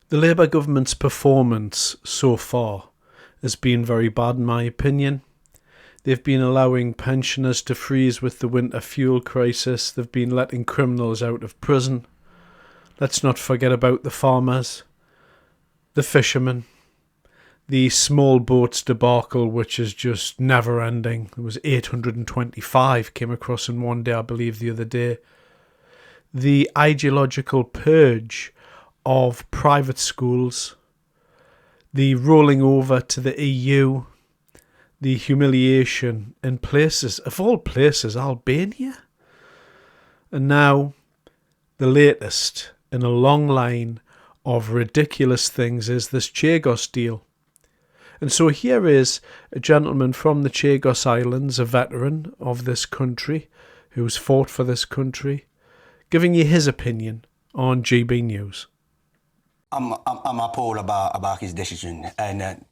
The Labour government's performance so far has been very bad in my opinion. They've been allowing pensioners to freeze with the winter fuel crisis. They've been letting criminals out of prison. Let's not forget about the farmers, the fishermen, the small boats debacle, which is just never ending. There was 825 came across in one day, I believe, the other day. The ideological purge of private schools, the rolling over to the EU, the humiliation in places, of all places, Albania. And now the latest in a long line of ridiculous things is this Chagos deal. And so here is a gentleman from the Chagos Islands, a veteran of this country, who's fought for this country, giving you his opinion on GB News. I'm appalled about his decision, and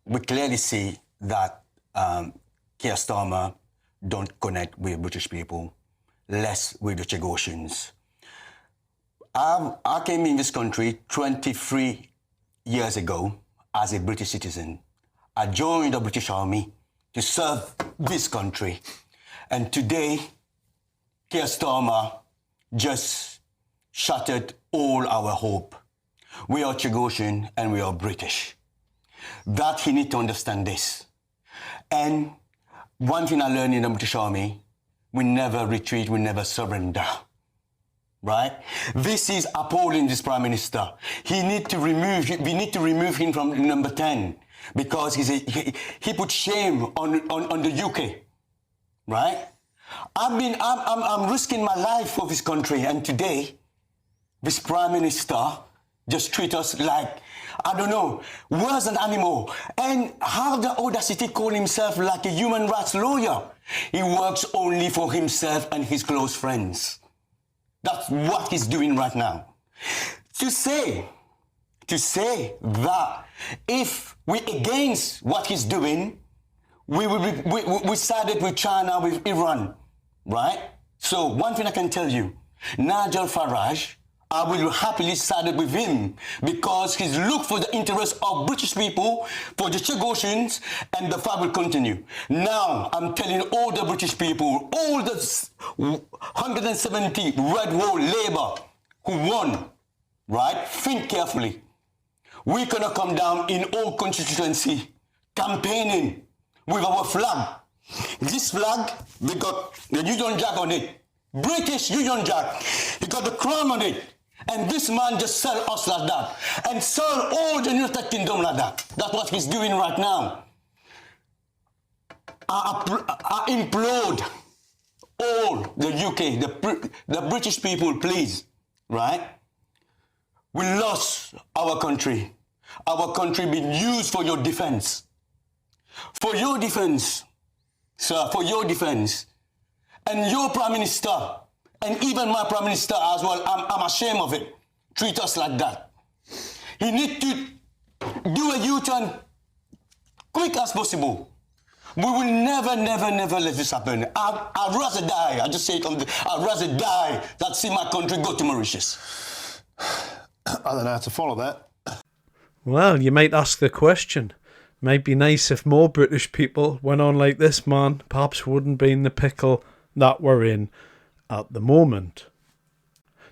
we clearly see that Keir Starmer don't connect with British people, less with the Chagossians. I came in this country 23 years ago as a British citizen. I joined the British Army to serve this country. And today, Keir Starmer just shattered all our hope. We are Chagossian and we are British. That he need to understand this. And one thing I learned in the British Army, we never retreat, we never surrender. Right? This is appalling, this Prime Minister. We need to remove him from number 10 because he put shame on the UK. Right? I'm risking my life for this country, and today, this Prime Minister just treat us like, I don't know, worse than animal. And how the audacity call himself like a human rights lawyer? He works only for himself and his close friends. That's what he's doing right now. To say that if we against what he's doing, we sided with China, with Iran, right? So one thing I can tell you, Nigel Farage, I will happily side with him because he's looked for the interests of British people, for the Chagossians, and the fight will continue. Now, I'm telling all the British people, all the 170 Red Wall Labour who won, right? Think carefully. We're going to come down in all constituency campaigning with our flag. This flag, we got the Union Jack on it. British Union Jack. He got the crown on it. And this man just sell us like that. And sell all the United Kingdom like that. That's what he's doing right now. I implode all the UK, the British people, please. Right? We lost our country. Our country being used for your defense. For your defense, sir, for your defense. And your Prime Minister, and even my Prime Minister as well, I'm ashamed of it. Treat us like that. He need to do a U-turn quick as possible. We will never let this happen. I'd rather die. I just say it I'd rather die than see my country go to Mauritius. I don't know how to follow that. Well, you might ask the question. Might be nice if more British people went on like this man. Perhaps wouldn't be in the pickle that we're in at the moment.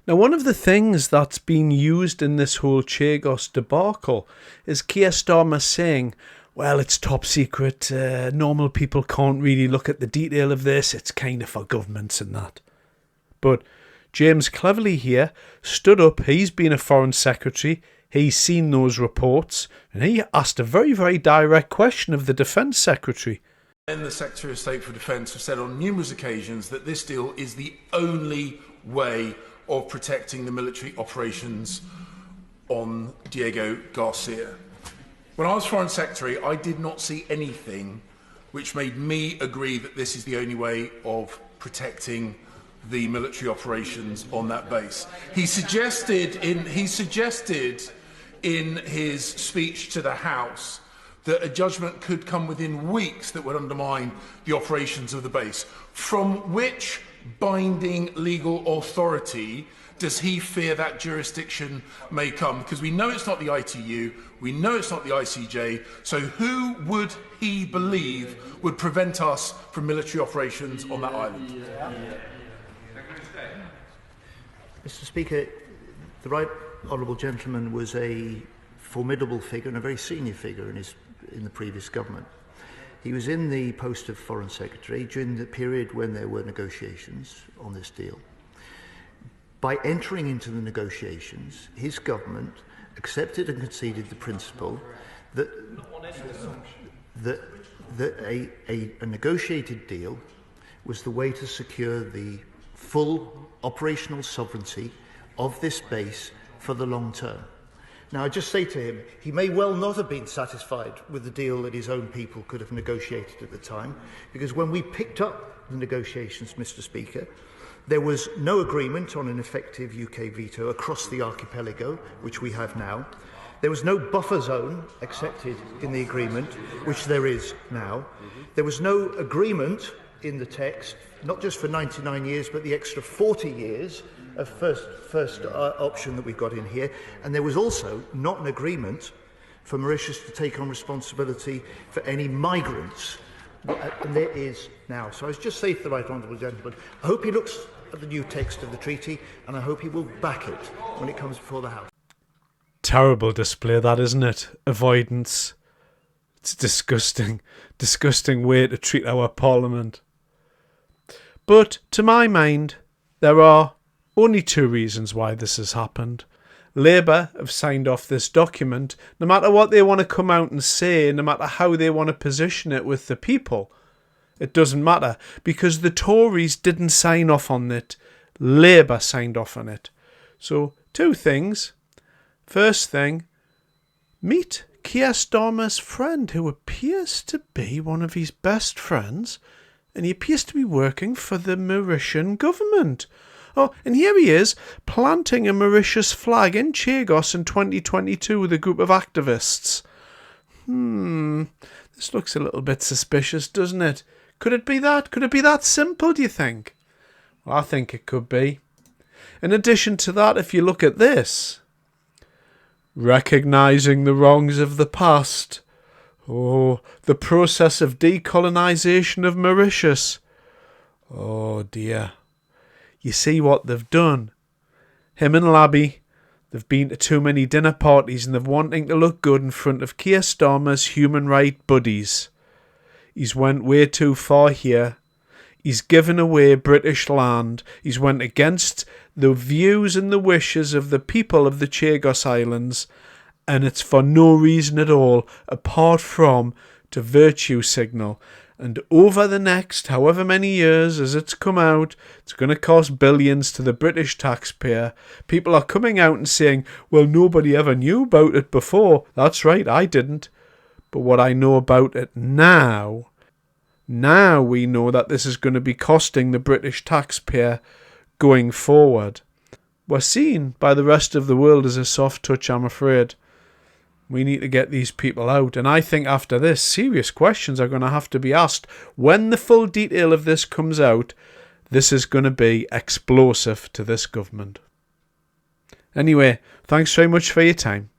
Now, one of the things that's been used in this whole Chagos debacle is Keir Starmer saying, well, it's top secret, normal people can't really look at the detail of this, it's kind of for governments and that. But James Cleverly here stood up, he's been a foreign secretary, he's seen those reports, and he asked a very, very direct question of the Defence Secretary. And the Secretary of State for Defence have said on numerous occasions that this deal is the only way of protecting the military operations on Diego Garcia. When I was Foreign Secretary, I did not see anything which made me agree that this is the only way of protecting the military operations on that base. He suggested in his speech to the House that a judgment could come within weeks that would undermine the operations of the base, from which binding legal authority does he fear that jurisdiction may come? Because we know it's not the ITU, we know it's not the ICJ, so who would he believe would prevent us from military operations on that island? Mr. Speaker, the Right Honourable Gentleman was a formidable figure and a very senior figure in the previous government. He was in the post of Foreign Secretary during the period when there were negotiations on this deal. By entering into the negotiations, his government accepted and conceded the principle that a negotiated deal was the way to secure the full operational sovereignty of this base for the long term. Now, I just say to him, he may well not have been satisfied with the deal that his own people could have negotiated at the time, because when we picked up the negotiations, Mr. Speaker, there was no agreement on an effective UK veto across the archipelago, which we have now. There was no buffer zone accepted in the agreement, which there is now. There was no agreement in the text, not just for 99 years, but the extra 40 years of first option that we've got in here. And there was also not an agreement for Mauritius to take on responsibility for any migrants. And there is now. So I was just saying to the Right Honourable Gentleman, I hope he looks at the new text of the treaty, and I hope he will back it when it comes before the House. Terrible display, that, isn't it? Avoidance. It's a disgusting way to treat our Parliament. But, to my mind, there are only two reasons why this has happened. Labour have signed off this document, no matter what they want to come out and say, no matter how they want to position it with the people. It doesn't matter, because the Tories didn't sign off on it. Labour signed off on it. So, two things. First thing, meet Keir Starmer's friend, who appears to be one of his best friends, and he appears to be working for the Mauritian government. Oh, and here he is, planting a Mauritius flag in Chagos in 2022 with a group of activists. This looks a little bit suspicious, doesn't it? Could it be that? Could it be that simple, do you think? Well, I think it could be. In addition to that, if you look at this, recognising the wrongs of the past. Oh, the process of decolonisation of Mauritius. Oh dear. You see what they've done. Him and Labby, they've been to too many dinner parties and they've wanting to look good in front of Keir Starmer's human right buddies. He's went way too far here. He's given away British land. He's went against the views and the wishes of the people of the Chagos Islands, and it's for no reason at all apart from to virtue signal. And over the next however many years as it's come out, it's going to cost billions to the British taxpayer. People are coming out and saying, well, nobody ever knew about it before. That's right, I didn't. But what I know about it now we know that this is going to be costing the British taxpayer going forward. We're seen by the rest of the world as a soft touch, I'm afraid. We need to get these people out. And I think after this, serious questions are going to have to be asked. When the full detail of this comes out, this is going to be explosive to this government. Anyway, thanks very much for your time.